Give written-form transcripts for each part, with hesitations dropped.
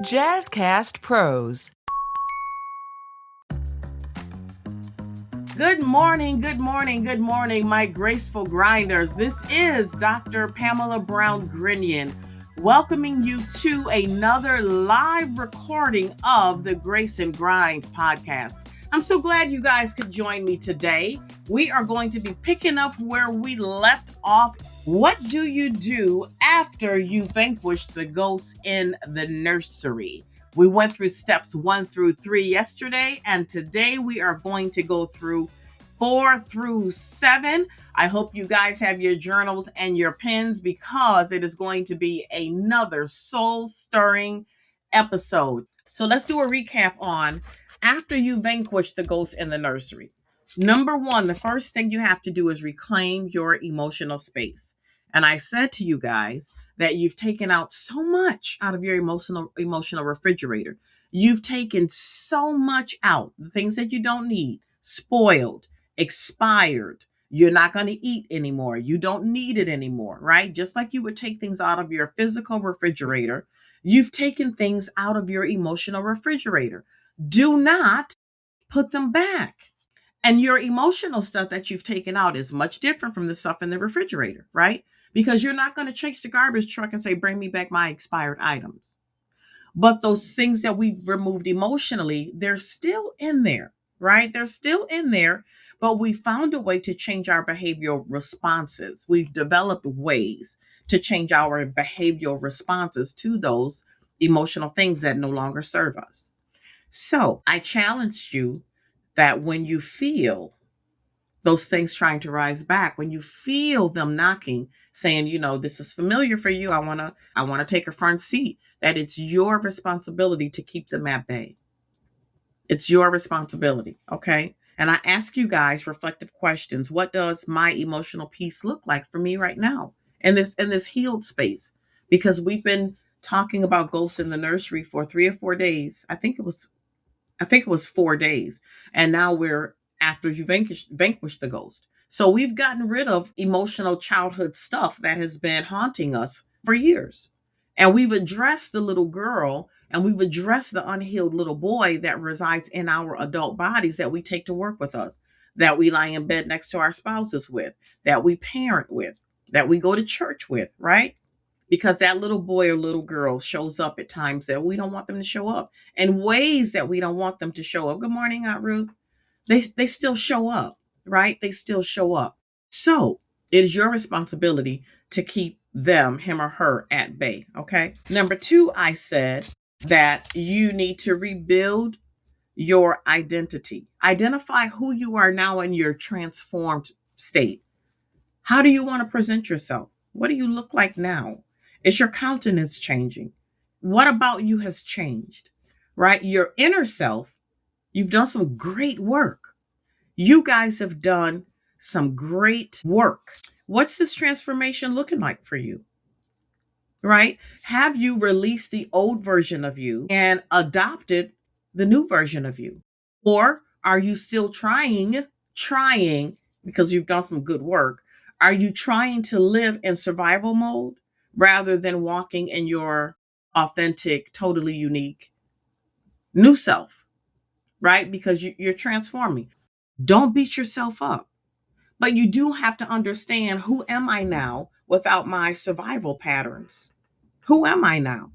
Jazzcast Pros. Good morning, good morning, good morning, my graceful grinders. This is Dr. Pamela Brown Grinion, welcoming you to another live recording of the Grace and Grind podcast. I'm so glad you guys could join me today. We are going to be picking up where we left off. What do you do after you vanquish the ghosts in the nursery? We went through steps 1 through 3 yesterday, and today we are going to go through 4 through 7. I hope you guys have your journals and your pens because it is going to be another soul-stirring episode. So let's do a recap on after you vanquish the ghosts in the nursery. Number 1, the first thing you have to do is reclaim your emotional space. And I said to you guys that you've taken out so much out of your emotional refrigerator. You've taken so much out, the things that you don't need, spoiled, expired. You're not going to eat anymore. You don't need it anymore, right? Just like you would take things out of your physical refrigerator, you've taken things out of your emotional refrigerator. Do not put them back. And your emotional stuff that you've taken out is much different from the stuff in the refrigerator, right? Because you're not going to chase the garbage truck and say, bring me back my expired items. But those things that we've removed emotionally, they're still in there, right? They're still in there, but we found a way to change our behavioral responses. We've developed ways to change our behavioral responses to those emotional things that no longer serve us. So I challenged you that when you feel those things trying to rise back, when you feel them knocking, saying, this is familiar for you, I want to take a front seat, that it's your responsibility to keep them at bay. It's your responsibility, okay? And I ask you guys reflective questions. What does my emotional peace look like for me right now in this healed space? Because we've been talking about ghosts in the nursery for 3 or 4 days. I think it was 4 days. And now we're after you vanquish the ghost. So we've gotten rid of emotional childhood stuff that has been haunting us for years. And we've addressed the little girl and we've addressed the unhealed little boy that resides in our adult bodies that we take to work with us, that we lie in bed next to our spouses with, that we parent with, that we go to church with, right? Because that little boy or little girl shows up at times that we don't want them to show up, and ways that we don't want them to show up. Good morning, Aunt Ruth. They still show up, right? They still show up. So it is your responsibility to keep them, him or her, at bay, okay? Number 2, I said that you need to rebuild your identity. Identify who you are now in your transformed state. How do you want to present yourself? What do you look like now? Is your countenance changing? What about you has changed, right? Your inner self, you've done some great work. You guys have done some great work. What's this transformation looking like for you, right? Have you released the old version of you and adopted the new version of you? Or are you still trying, because you've done some good work, are you trying to live in survival mode rather than walking in your authentic, totally unique new self, right? Because you're transforming. Don't beat yourself up. But you do have to understand, who am I now without my survival patterns? Who am I now?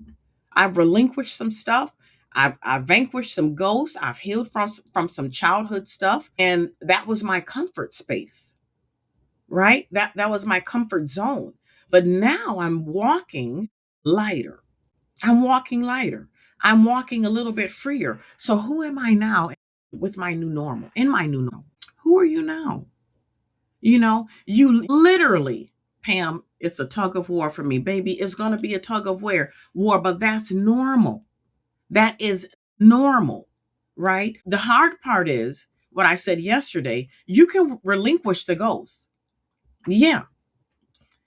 I've relinquished some stuff. I've vanquished some ghosts. I've healed from some childhood stuff. And that was my comfort space, right? That was my comfort zone. But now I'm walking lighter. I'm walking a little bit freer. So who am I now with my new normal, in my new normal? Who are you now? You literally, Pam, it's a tug of war for me, baby. It's going to be a tug of war, but that's normal. That is normal, right? The hard part is what I said yesterday. You can relinquish the ghost. Yeah.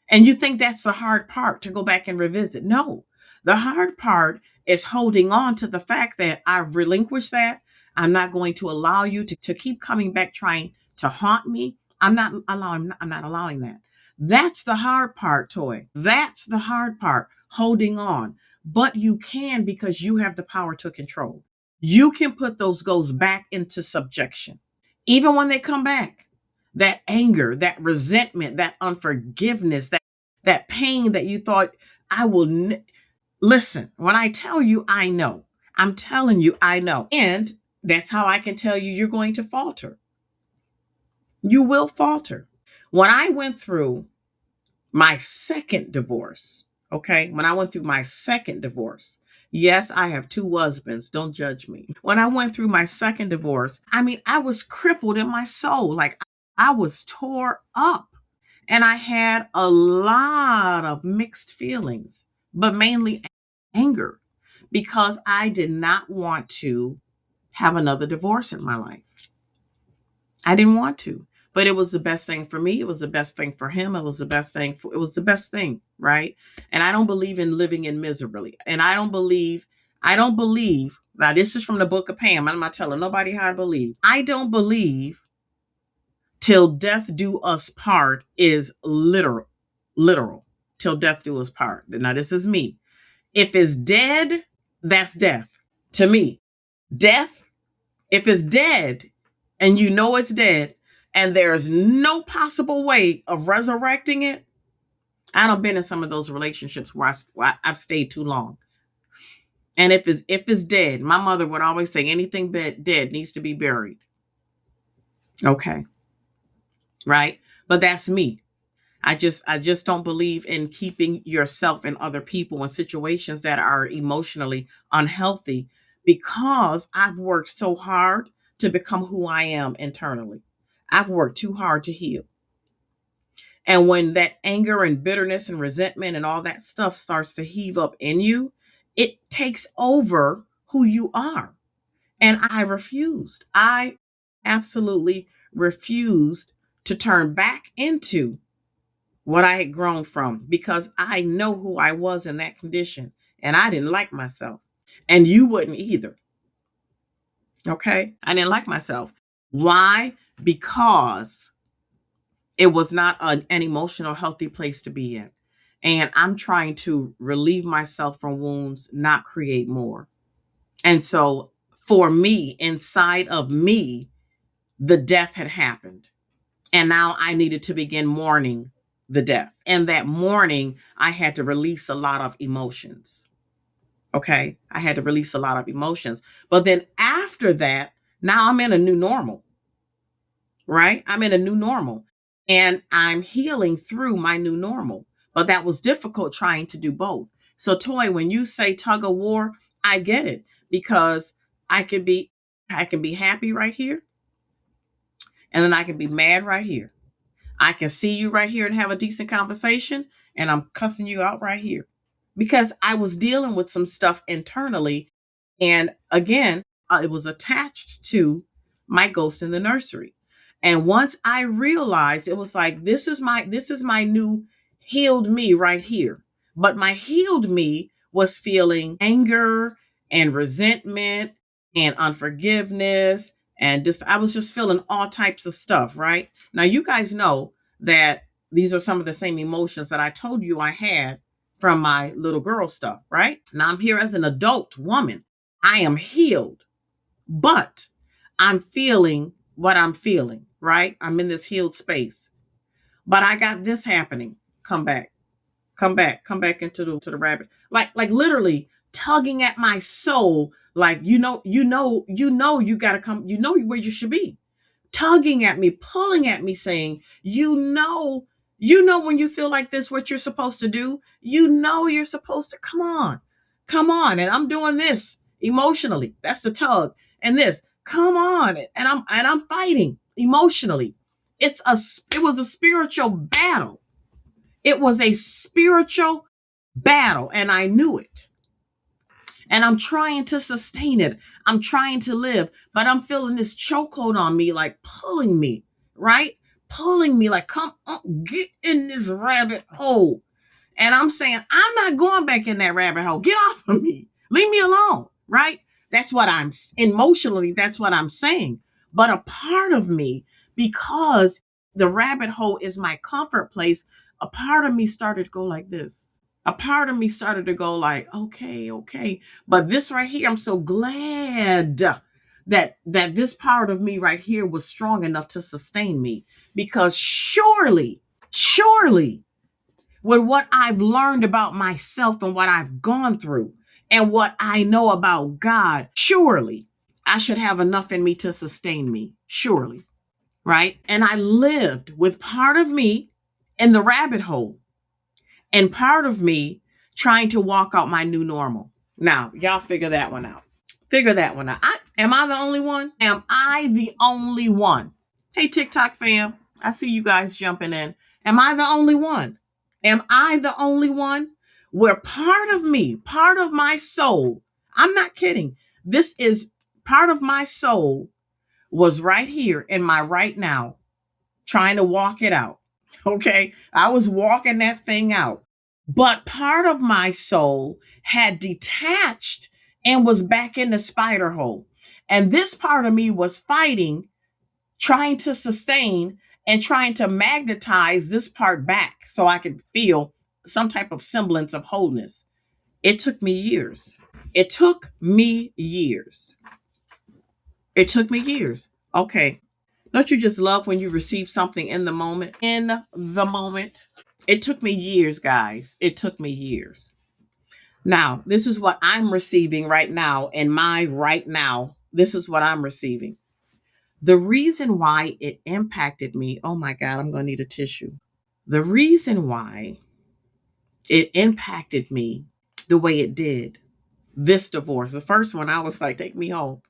And you think that's the hard part, to go back and revisit. No, the hard part is holding on to the fact that I've relinquished that. I'm not going to allow you to keep coming back trying to haunt me. I'm not allowing that. That's the hard part, Toy. That's the hard part, holding on. but you can because you have the power to control. You can put those goals back into subjection. Even when they come back, that anger, that resentment, that unforgiveness, that pain that you thought I will listen. When I tell you, I know. I'm telling you, I know. And that's how I can tell you you're going to falter. You will falter. When I went through my second divorce, okay? When I went through my second divorce, yes, I have two husbands. Don't judge me. When I went through my second divorce, I mean, I was crippled in my soul. Like I was tore up and I had a lot of mixed feelings, but mainly anger because I did not want to have another divorce in my life. I didn't want to, but it was the best thing for me. It was the best thing for him. It was the best thing. It was the best thing, right? And I don't believe in living in miserably. And I don't believe, now this is from the book of Pam. I'm not telling nobody how I believe. I don't believe till death do us part is literal, till death do us part. Now this is me. If it's dead, that's death to me. Death, if it's dead and you know it's dead and there's no possible way of resurrecting it, I don't been in some of those relationships where I've stayed too long. And if it's dead, my mother would always say anything dead needs to be buried. Okay. Right? But that's me. I just don't believe in keeping yourself and other people in situations that are emotionally unhealthy because I've worked so hard to become who I am internally. I've worked too hard to heal. And when that anger and bitterness and resentment and all that stuff starts to heave up in you, it takes over who you are. And I refused. I absolutely refused to turn back into what I had grown from because I know who I was in that condition and I didn't like myself. And you wouldn't either. Okay. I didn't like myself. Why? Because it was not an emotional, healthy place to be in. And I'm trying to relieve myself from wounds, not create more. And so for me, inside of me, the death had happened. And now I needed to begin mourning the death. And that mourning, I had to release a lot of emotions. Okay. I had to release a lot of emotions. But then after that, now I'm in a new normal, right? I'm in a new normal and I'm healing through my new normal. But that was difficult trying to do both. So, Toy, when you say tug of war, I get it because I can be happy right here. And then I can be mad right here. I can see you right here and have a decent conversation, and I'm cussing you out right here because I was dealing with some stuff internally. And again, it was attached to my ghost in the nursery. And once I realized it was like, this is my new healed me right here. But my healed me was feeling anger and resentment and unforgiveness. And just, I was just feeling all types of stuff, right? Now, you guys know that these are some of the same emotions that I told you I had from my little girl stuff, right? Now I'm here as an adult woman. I am healed, but I'm feeling what I'm feeling, right? I'm in this healed space, but I got this happening. Come back into the rabbit. Like literally tugging at my soul. Like, you got to come, where you should be. Tugging at me, pulling at me, saying, when you feel like this, what you're supposed to do, you're supposed to come on. And I'm doing this emotionally. That's the tug. And this, come on. And I'm fighting emotionally. It was a spiritual battle. It was a spiritual battle. And I knew it. And I'm trying to sustain it. I'm trying to live, but I'm feeling this chokehold on me, like pulling me, right? Pulling me like, come on, get in this rabbit hole. And I'm saying, I'm not going back in that rabbit hole. Get off of me. Leave me alone, right? That's what I'm emotionally, that's what I'm saying. But a part of me, because the rabbit hole is my comfort place, a part of me started to go like this. A part of me started to go like, okay, okay. But this right here, I'm so glad that this part of me right here was strong enough to sustain me, because surely with what I've learned about myself and what I've gone through and what I know about God, surely I should have enough in me to sustain me. Surely. Right. And I lived with part of me in the rabbit hole and part of me trying to walk out my new normal. Now, y'all figure that one out. Figure that one out. Am I the only one? Am I the only one? Hey, TikTok fam, I see you guys jumping in. Am I the only one? Am I the only one where part of me, part of my soul, I'm not kidding. This is part of my soul was right here in my right now, trying to walk it out. Okay. I was walking that thing out. But part of my soul had detached and was back in the spider hole. And this part of me was fighting, trying to sustain and trying to magnetize this part back so I could feel some type of semblance of wholeness. It took me years. It took me years. It took me years. Okay. Don't you just love when you receive something in the moment? In the moment. It took me years, guys. It took me years. Now, this is what I'm receiving right now in my right now. This is what I'm receiving. The reason why it impacted me, oh my God, I'm going to need a tissue. The reason why it impacted me the way it did, this divorce, the first one, I was like, take me home.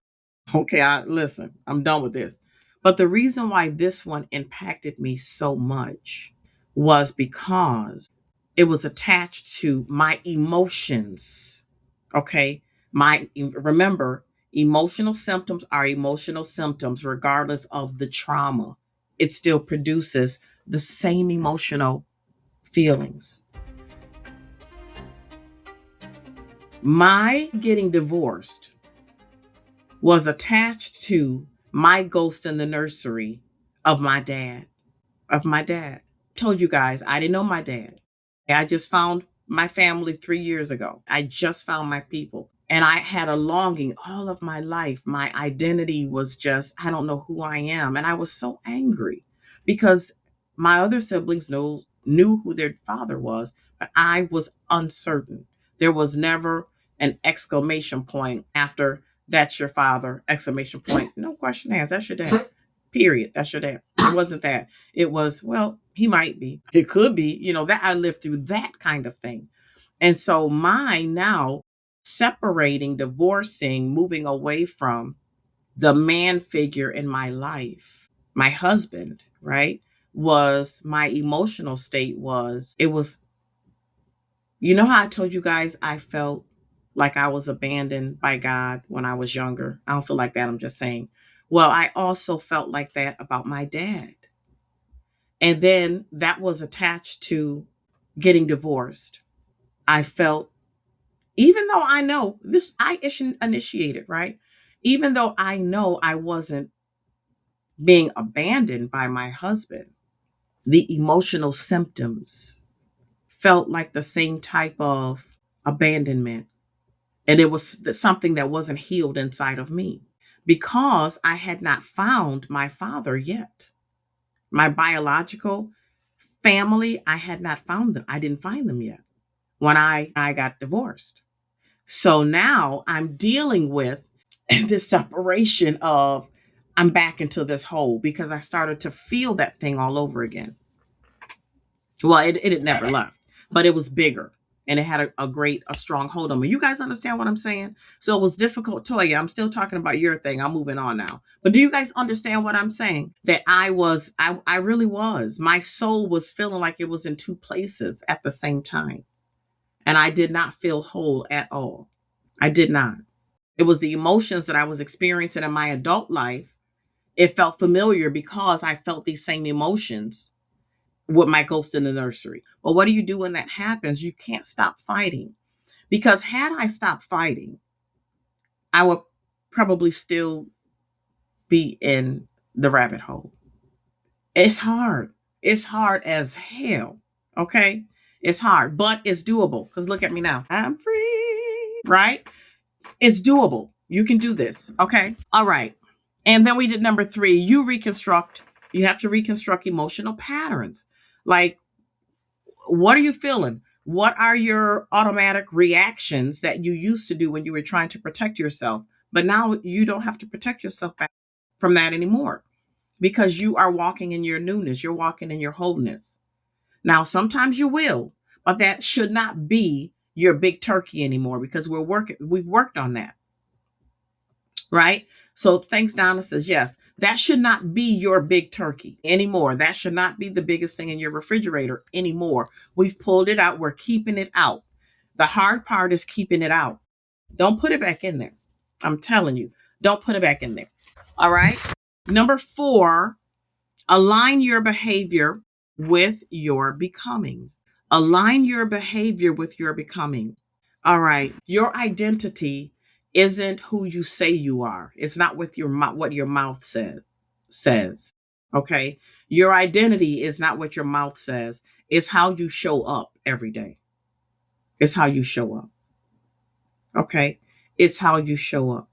Okay, listen, I'm done with this. But the reason why this one impacted me so much was because it was attached to my emotions. Okay. Remember, emotional symptoms are emotional symptoms, regardless of the trauma. It still produces the same emotional feelings. My getting divorced was attached to my ghost in the nursery of my dad, Told you guys, I didn't know my dad. I just found my family 3 years ago. I just found my people. And I had a longing all of my life. My identity was just, I don't know who I am. And I was so angry because my other siblings knew who their father was, but I was uncertain. There was never an exclamation point after that's your father, exclamation point. No question asked. That's your dad. Period. That's your dad. It wasn't that. It was, well, he might be. It could be, that I lived through that kind of thing. And so mine now separating, divorcing, moving away from the man figure in my life, my husband, right? Was my emotional state it was, how I told you guys I felt like I was abandoned by God when I was younger. I don't feel like that. I'm just saying. Well, I also felt like that about my dad. And then that was attached to getting divorced. I felt, even though I know this, initiated, right? Even though I know I wasn't being abandoned by my husband, the emotional symptoms felt like the same type of abandonment. And it was something that wasn't healed inside of me because I had not found my father yet. My biological family, I had not found them. I didn't find them yet when I got divorced. So now I'm dealing with this separation of, I'm back into this hole because I started to feel that thing all over again. Well, it had never left, but it was bigger and it had a strong hold on me. You guys understand what I'm saying? So it was difficult, Toya. I'm still talking about your thing. I'm moving on now. But do you guys understand what I'm saying? That I really was. My soul was feeling like it was in two places at the same time. And I did not feel whole at all. I did not. It was the emotions that I was experiencing in my adult life. It felt familiar because I felt these same emotions with my ghost in the nursery. But what do you do when that happens? You can't stop fighting. Because had I stopped fighting, I would probably still be in the rabbit hole. It's hard. It's hard as hell. Okay. It's hard, but it's doable. Because look at me now. I'm free, right? It's doable. You can do this. Okay. All right. And then we did number 3. You reconstruct. You have to reconstruct emotional patterns. Like, what are you feeling? What are your automatic reactions that you used to do when you were trying to protect yourself? But now you don't have to protect yourself back from that anymore because you are walking in your newness. You're walking in your wholeness. Now, sometimes you will, but that should not be your big turkey anymore because we've worked on that, right? So thanks, Donna says, yes, that should not be your big turkey anymore. That should not be the biggest thing in your refrigerator anymore. We've pulled it out. We're keeping it out. The hard part is keeping it out. Don't put it back in there. I'm telling you, don't put it back in there. All right. Number 4, align your behavior with your becoming. Align your behavior with your becoming. All right. Your identity isn't who you say you are. It's not with your what your mouth says. Okay? Your identity is not what your mouth says. It's how you show up every day. It's how you show up. Okay? It's how you show up.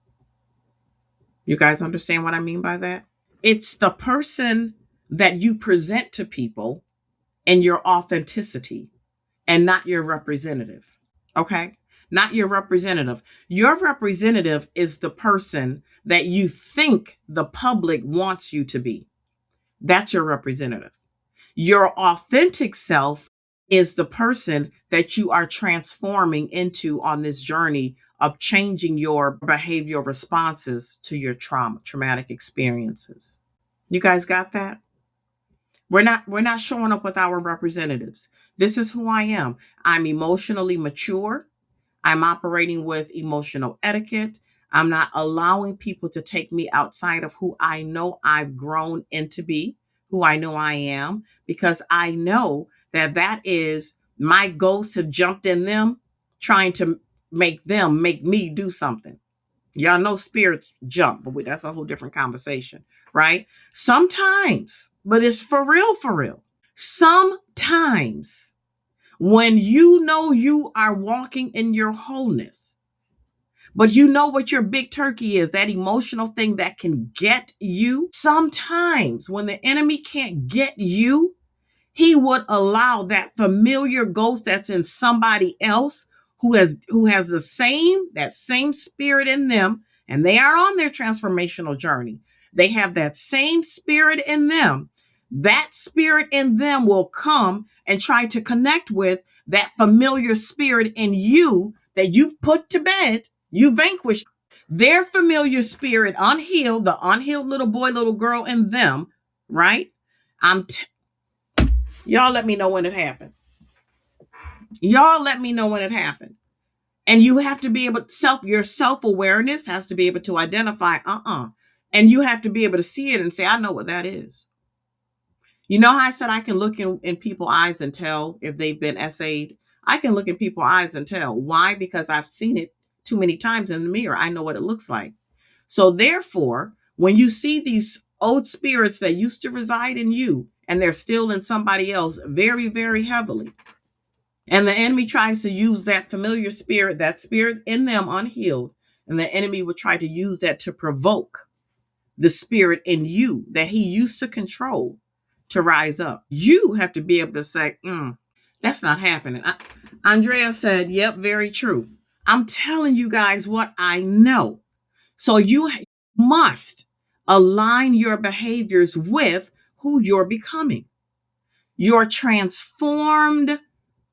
You guys understand what I mean by that? It's the person that you present to people and your authenticity and not your representative. Okay? Not your representative. Your representative is the person that you think the public wants you to be. That's your representative. Your authentic self is the person that you are transforming into on this journey of changing your behavioral responses to your traumatic experiences. You guys got that? We're not showing up with our representatives. This is who I am. I'm emotionally mature. I'm operating with emotional etiquette. I'm not allowing people to take me outside of who I know I've grown into be, who I know I am, because I know that that is my ghosts have jumped in them, trying to make me do something. Y'all know spirits jump, but that's a whole different conversation, right? Sometimes, but it's for real, for real. Sometimes when you know you are walking in your wholeness, but you know what your big turkey is, that emotional thing that can get you. Sometimes when the enemy can't get you, he would allow that familiar ghost that's in somebody else who has that same spirit in them, and they are on their transformational journey. They have that same spirit in them. That spirit in them will come and try to connect with that familiar spirit in you that you've put to bed. You vanquished their familiar spirit, unhealed, the unhealed little boy, little girl in them, right? I'm Y'all let me know when it happened. Y'all let me know when it happened. And you have to be able your self-awareness has to be able to identify, and you have to be able to see it and say, I know what that is. You know how I said I can look in people's eyes and tell if they've been essayed? I can look in people's eyes and tell. Why? Because I've seen it too many times in the mirror. I know what it looks like. So therefore, when you see these old spirits that used to reside in you and they're still in somebody else very, very heavily, and the enemy tries to use that familiar spirit, that spirit in them unhealed, and the enemy would try to use that to provoke the spirit in you that he used to control to rise up. You have to be able to say, that's not happening. Andrea said, yep, very true. I'm telling you guys what I know. So you must align your behaviors with who you're becoming. Your transformed,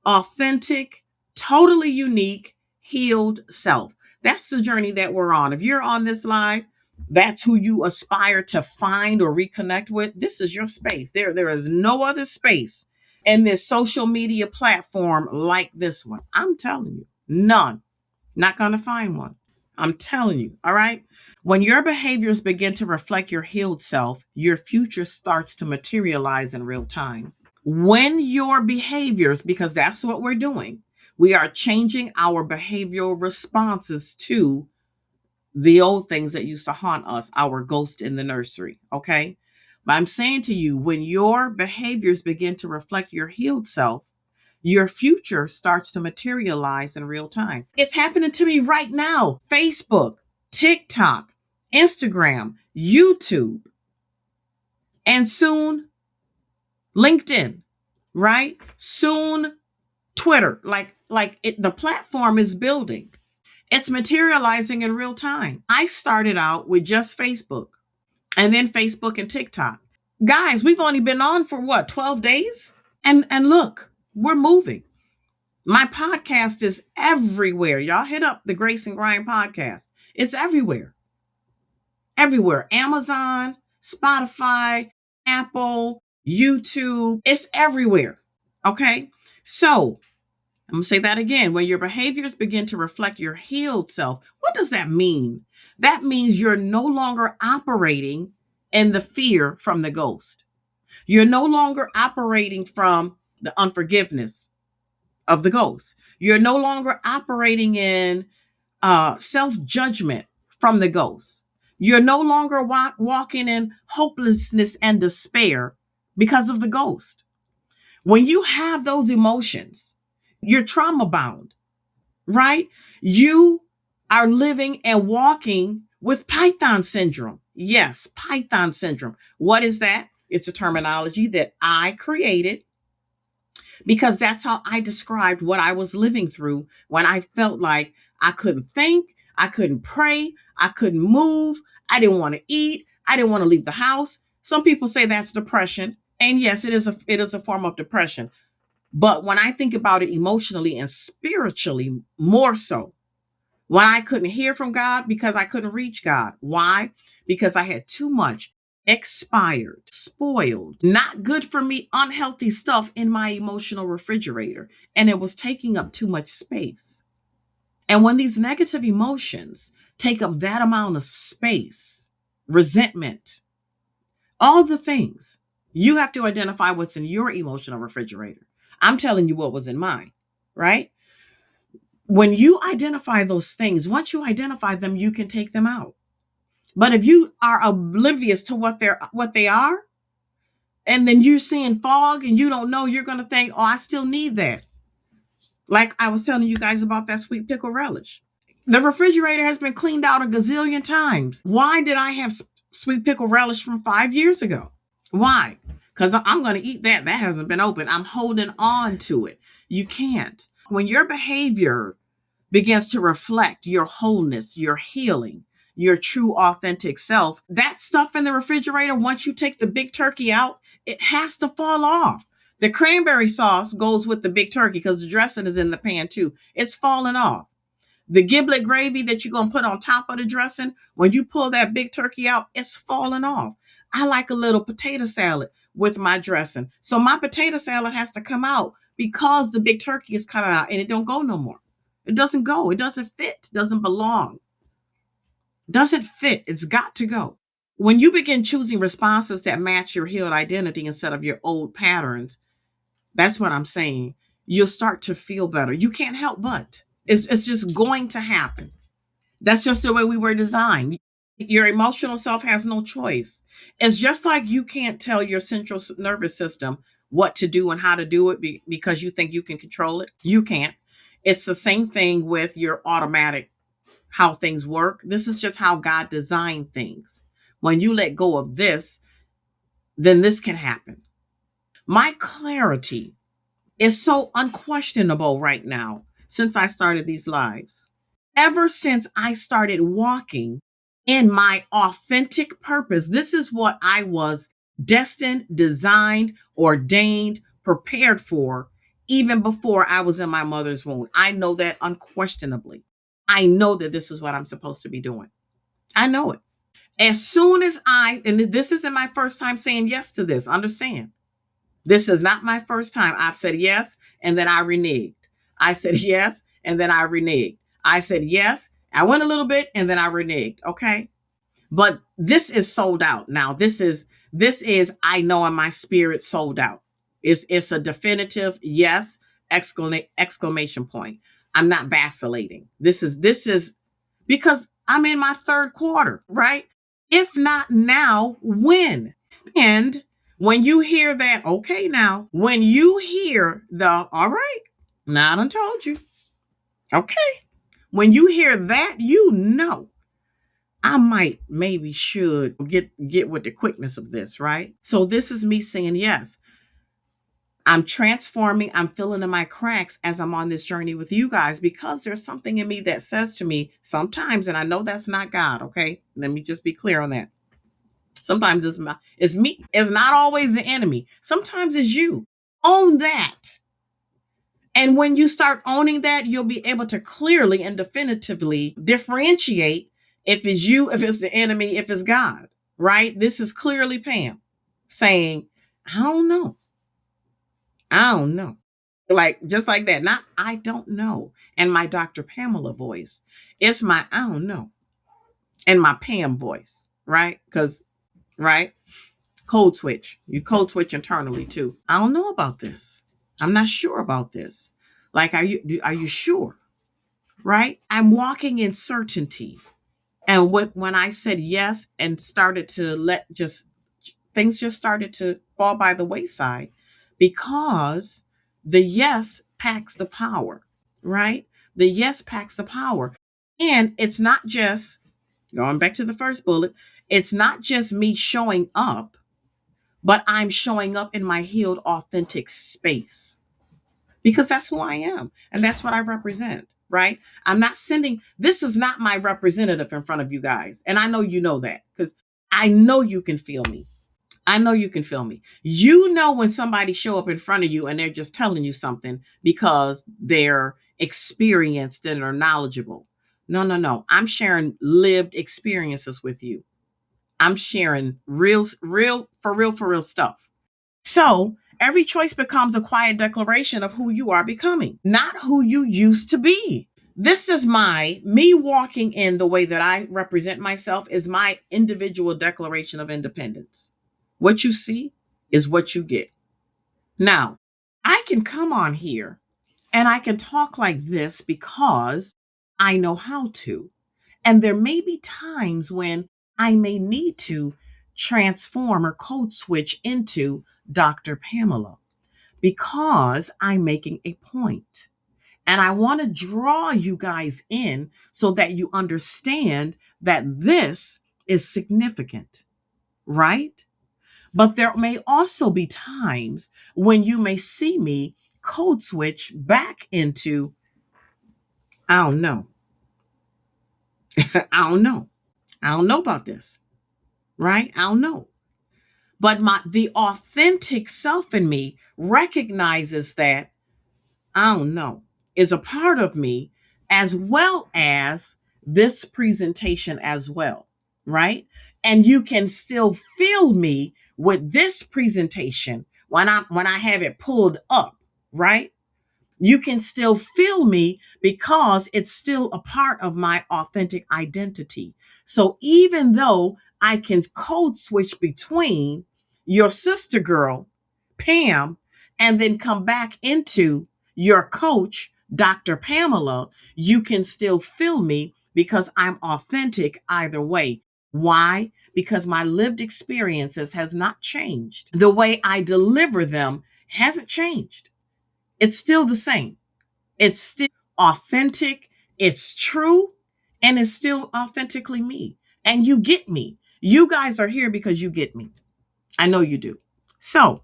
authentic, totally unique, healed self. That's the journey that we're on. If you're on this live, that's who you aspire to find or reconnect with. This is your space. There is no other space in this social media platform like this one. I'm telling you, none. Not going to find one. I'm telling you. All right. When your behaviors begin to reflect your healed self, your future starts to materialize in real time. When your behaviors, because that's what we're doing, we are changing our behavioral responses to the old things that used to haunt us, our ghost in the nursery. Okay. But I'm saying to you, when your behaviors begin to reflect your healed self, your future starts to materialize in real time. It's happening to me right now. Facebook, TikTok, Instagram, YouTube, and soon LinkedIn, right? Soon Twitter. The platform is building. It's materializing in real time. I started out with just Facebook and then Facebook and TikTok. Guys, we've only been on for what, 12 days? And look, we're moving. My podcast is everywhere. Y'all hit up the Grace and Grind podcast. It's everywhere. Everywhere. Amazon, Spotify, Apple, YouTube. It's everywhere. Okay? So, I'm going to say that again. When your behaviors begin to reflect your healed self, what does that mean? That means you're no longer operating in the fear from the ghost. You're no longer operating from the unforgiveness of the ghost. You're no longer operating in self-judgment from the ghost. You're no longer walking in hopelessness and despair because of the ghost. When you have those emotions, you're trauma bound, right? You are living and walking with Python syndrome. Yes, Python syndrome. What is that? It's a terminology that I created because that's how I described what I was living through when I felt like I couldn't think, I couldn't pray, I couldn't move, I didn't want to eat, I didn't want to leave the house. Some people say that's depression, and yes, it is a form of depression. But when I think about it emotionally and spiritually, more so, when I couldn't hear from God because I couldn't reach God. Why? Because I had too much expired, spoiled, not good for me, unhealthy stuff in my emotional refrigerator. And it was taking up too much space. And when these negative emotions take up that amount of space, resentment, all the things, you have to identify what's in your emotional refrigerator. I'm telling you what was in mine, right? When you identify those things, once you identify them, you can take them out. But if you are oblivious to what they are, and then you're seeing fog and you don't know, you're going to think, oh, I still need that. Like I was telling you guys about that sweet pickle relish. The refrigerator has been cleaned out a gazillion times. Why did I have sweet pickle relish from 5 years ago? Why? Because I'm going to eat that. That hasn't been open. I'm holding on to it. You can't. When your behavior begins to reflect your wholeness, your healing, your true authentic self, that stuff in the refrigerator, once you take the big turkey out, it has to fall off. The cranberry sauce goes with the big turkey because the dressing is in the pan too. It's falling off. The giblet gravy that you're going to put on top of the dressing, when you pull that big turkey out, it's falling off. I like a little potato salad with my dressing. So my potato salad has to come out because the big turkey is coming out and it don't go no more. It doesn't go. It doesn't fit. It doesn't belong. It doesn't fit. It's got to go. When you begin choosing responses that match your healed identity instead of your old patterns, that's what I'm saying. You'll start to feel better. You can't help but. It's just going to happen. That's just the way we were designed. Your emotional self has no choice. It's just like you can't tell your central nervous system what to do and how to do it because you think you can control it. You can't. It's the same thing with your automatic, how things work. This is just how God designed things. When you let go of this, then this can happen. My clarity is so unquestionable right now since I started these lives. Ever since I started walking in my authentic purpose, this is what I was destined, designed, ordained, prepared for, even before I was in my mother's womb. I know that unquestionably. I know that this is what I'm supposed to be doing. I know it. As soon as and this isn't my first time saying yes to this, understand. This is not my first time. I've said yes, and then I reneged. I said yes, and then I reneged. I said yes, I went a little bit, and then I reneged, okay? But this is sold out. Now, this is I know in my spirit sold out. It's a definitive yes, exclamation point. I'm not vacillating. This is because I'm in my third quarter, right? If not now, when? And When you hear that, okay, now, when you hear the, all right, now I done told you, okay. When you hear that, you know, I might, maybe should get with the quickness of this, right? So this is me saying, yes, I'm transforming, I'm filling in my cracks as I'm on this journey with you guys because there's something in me that says to me sometimes, and I know that's not God, okay? Let me just be clear on that. Sometimes it's me. It's not always the enemy. Sometimes it's you. Own that. And when you start owning that, you'll be able to clearly and definitively differentiate if it's you, if it's the enemy, if it's God, right? This is clearly Pam saying, I don't know. I don't know. Like, just like that. Not, I don't know. And my Dr. Pamela voice. It's my, I don't know. And my Pam voice, right? Because, right? Code switch. You code switch internally too. I don't know about this. I'm not sure about this. Like, are you sure? Right? I'm walking in certainty. And when I said yes and started to let just things just started to fall by the wayside because the yes packs the power, right? The yes packs the power. And it's not just going back to the first bullet, it's not just me showing up, but I'm showing up in my healed, authentic space because that's who I am and that's what I represent, right? I'm not sending, this is not my representative in front of you guys. And I know you know that because I know you can feel me. I know you can feel me. You know when somebody show up in front of you and they're just telling you something because they're experienced and are knowledgeable. No, no, no. I'm sharing lived experiences with you. I'm sharing for real stuff. So every choice becomes a quiet declaration of who you are becoming, not who you used to be. This is me walking in the way that I represent myself is my individual declaration of independence. What you see is what you get. Now, I can come on here and I can talk like this because I know how to. And there may be times when I may need to transform or code switch into Dr. Pamela because I'm making a point. And I want to draw you guys in so that you understand that this is significant, right? But there may also be times when you may see me code switch back into, I don't know. I don't know. I don't know about this, right? I don't know. But the authentic self in me recognizes that I don't know is a part of me as well as this presentation as well, right? And you can still feel me with this presentation when I have it pulled up, right? You can still feel me because it's still a part of my authentic identity. So even though I can code switch between your sister girl, Pam, and then come back into your coach, Dr. Pamela, you can still feel me because I'm authentic either way. Why? Because my lived experiences has not changed. The way I deliver them hasn't changed. It's still the same. It's still authentic. It's true. And it's still authentically me. And you get me. You guys are here because you get me. I know you do. So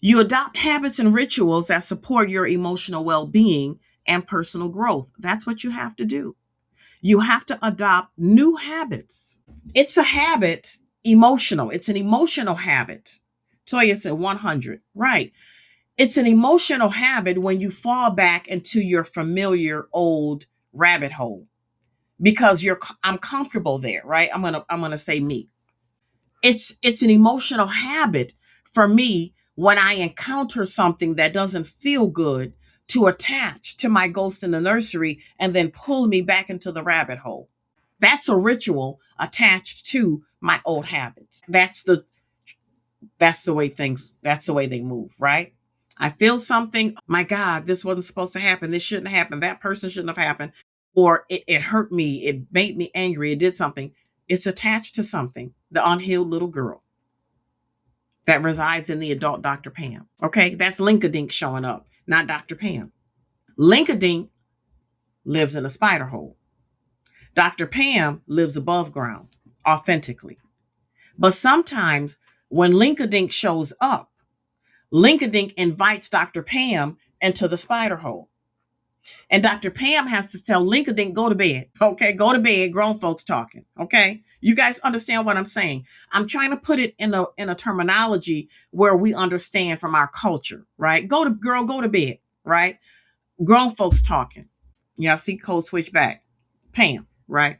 you adopt habits and rituals that support your emotional well being and personal growth. That's what you have to do. You have to adopt new habits. It's a habit, emotional. It's an emotional habit. Toya said 100. Right. It's an emotional habit when you fall back into your familiar old rabbit hole because I'm comfortable there, right? I'm going to say me. It's an emotional habit for me when I encounter something that doesn't feel good to attach to my ghost in the nursery and then pull me back into the rabbit hole. That's a ritual attached to my old habits. That's the way they move, right? I feel something, my God, this wasn't supposed to happen. This shouldn't happen. That person shouldn't have happened. Or it hurt me. It made me angry. It did something. It's attached to something, the unhealed little girl. that resides in the adult Dr. Pam. Okay, that's Linkadink showing up, not Dr. Pam. Linkadink lives in a spider hole. Dr. Pam lives above ground, authentically. But sometimes when Linkadink shows up, Linkadink invites Dr. Pam into the spider hole. And Dr. Pam has to tell Linkadink, go to bed. Okay, go to bed. Grown folks talking. Okay, you guys understand what I'm saying? I'm trying to put it in a terminology where we understand from our culture, right? Go to bed, right? Grown folks talking. Yeah, I see code switch back. Pam, right?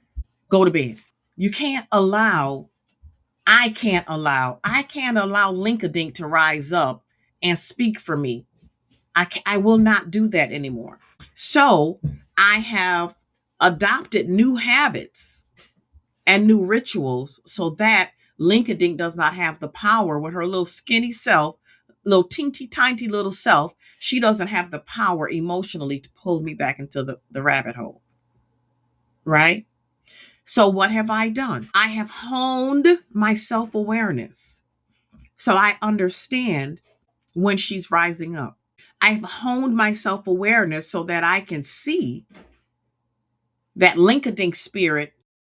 Go to bed. You can't allow, I can't allow Linkadink to rise up and speak for me. I will not do that anymore. So I have adopted new habits and new rituals so that Linkadink does not have the power with her little skinny self, little teeny tiny little self. She doesn't have the power emotionally to pull me back into the rabbit hole. Right? So what have I done? I have honed my self-awareness. So I understand when she's rising up. I've honed my self-awareness so that I can see that Linkadink spirit,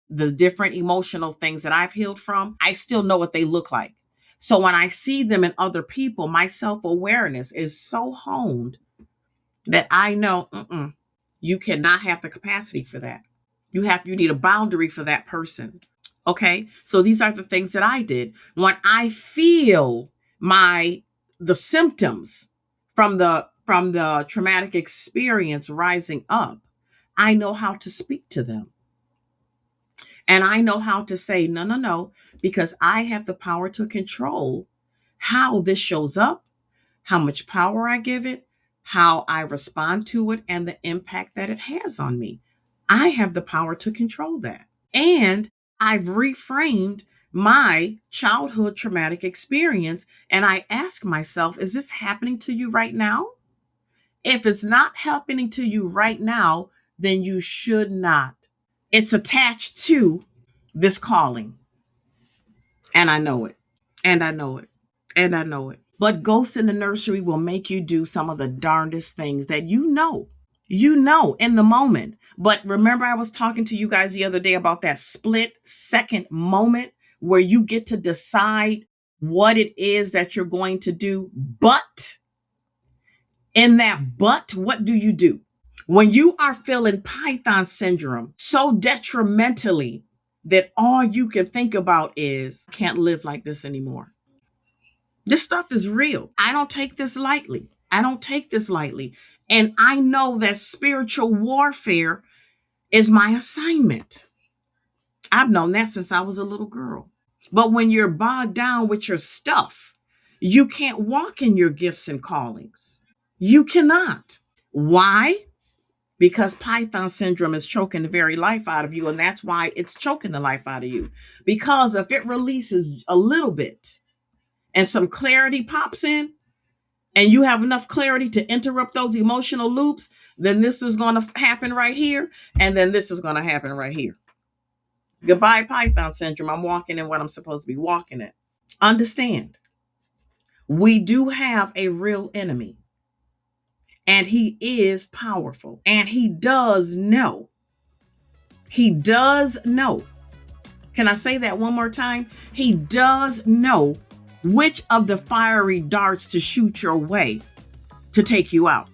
the different emotional things that I've healed from, I still know what they look like. So when I see them in other people, my self-awareness is so honed that I know you cannot have the capacity for that. You need a boundary for that person. Okay. So these are the things that I did. When I feel the symptoms from the traumatic experience rising up, I know how to speak to them. And I know how to say, no, because I have the power to control how this shows up, how much power I give it, how I respond to it, and the impact that it has on me. I have the power to control that. And I've reframed my childhood traumatic experience. And I ask myself, is this happening to you right now? If it's not happening to you right now, then you should not. It's attached to this calling. And I know it. And I know it. And I know it. But Ghosts in the Nursery will make you do some of the darndest things that you know in the moment. But remember, I was talking to you guys the other day about that split second moment where you get to decide what it is that you're going to do. But in that what do you do? When you are feeling Python syndrome so detrimentally that all you can think about is, can't live like this anymore. This stuff is real. I don't take this lightly. And I know that spiritual warfare is my assignment. I've known that since I was a little girl. But when you're bogged down with your stuff, you can't walk in your gifts and callings. You cannot. Why? Because Python syndrome is choking the very life out of you. And that's why it's choking the life out of you. Because if it releases a little bit and some clarity pops in, and you have enough clarity to interrupt those emotional loops, then this is going to happen right here. And then this is going to happen right here. Goodbye, Python syndrome. I'm walking in what I'm supposed to be walking in. Understand, we do have a real enemy. And he is powerful. And he does know. He does know. Can I say that one more time? He does know which of the fiery darts to shoot your way to take you out.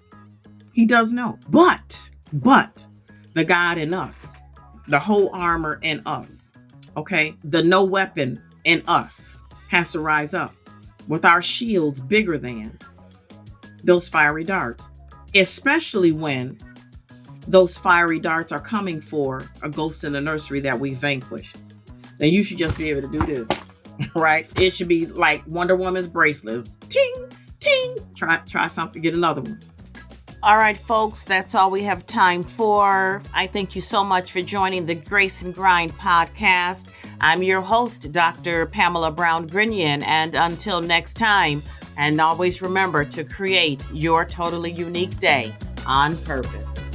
He does know. But the God in us, the whole armor in us, okay, the no weapon in us has to rise up with our shields bigger than those fiery darts, especially when those fiery darts are coming for a ghost in the nursery that we vanquished. Then you should just be able to do this. Right? It should be like Wonder Woman's bracelets. Ting, ting. Try something, get another one. All right, folks, that's all we have time for. I thank you so much for joining the Grace and Grind podcast. I'm your host, Dr. Pamela Brown Grinion. And until next time, and always remember to create your totally unique day on purpose.